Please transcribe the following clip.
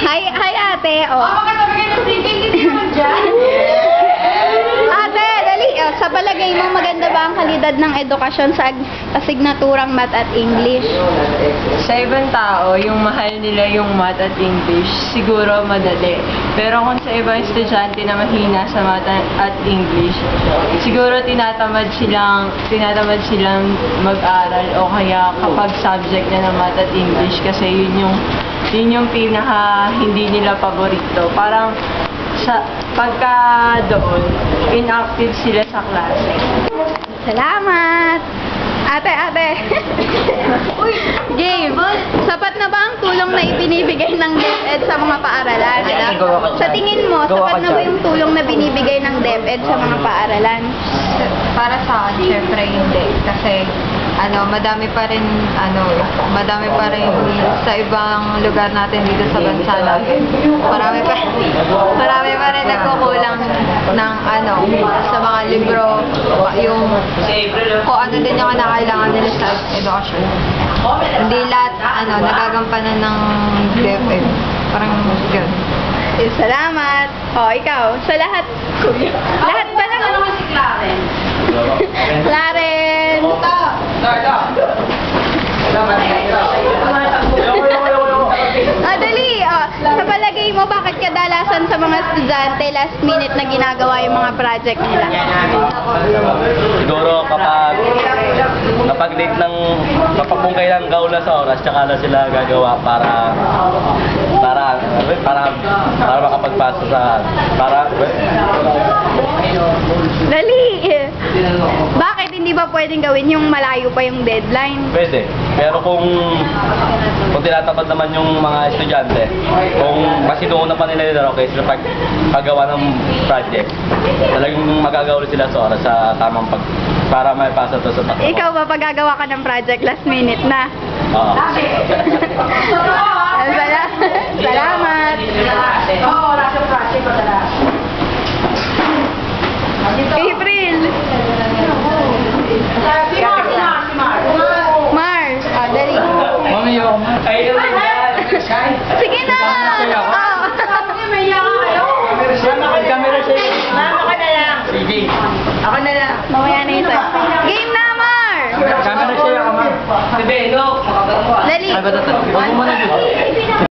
Hi ate. Oh. Makatabi kayo ng sige, hindi naman dyan. Ate, dali. Oh, sa palagay mo, maganda ba ang kalidad ng edukasyon sa asignaturang Math at English? Sa ibang tao, yung mahal nila yung Math at English, siguro madali. Pero kung sa ibang estudyante na mahina sa Math at English, siguro tinatamad silang mag-aral o kaya kapag subject na ng Math at English kasi yun yung pinaka hindi nila paborito. Parang pagka doon, inactive sila sa klase. Salamat! Ate! Game! Sapat na ba ang tulong na ibinibigay ng DepEd sa mga paaralan? Sa tingin mo, sapat na ba yung tulong na binibigay ng DepEd sa mga paaralan? Para sa akin, syempre hindi. Kasi, madami pa rin sa ibang lugar natin dito sa bansa natin. Marami pa rin nagkukulang ng sa mga libro, kung ano din yung kinakailangan nila sa edukasyon. Hindi lahat, nagagampanan ng DepEd. Parang yun. Salamat! O, ikaw, sa lahat ba lang? Ano naman si Claren? Claren! Dali! Sa palagay mo, bakit kadalasan sa mga estudyante last minute na ginagawa yung mga project nila? Siguro kapag kung kailan gaula sa oras, tsaka na sila gagawa para makapagpasa sa Dali! Bakit hindi ba pwedeng gawin yung malayo pa yung deadline? pwede. Pero kung tinatamad naman yung mga estudyante, kung masinuuna pa nila yun, okay, sila paggawa ng project, talagang magagawa sila sa oras sa tamang para may pasa to sa takbo. Ikaw ba paggagawa ka ng project last minute na? Oo. Salamat! Oo, nasa project ko talaga. April! Si Mar. Mars! Dali. Mami, yung Sige na! Mama ka na lang. sige. Ako na lang. Mamaya na ito. Game na, Mar! Camera siya ka, ma'am. Dali. Huwag mo muna dito.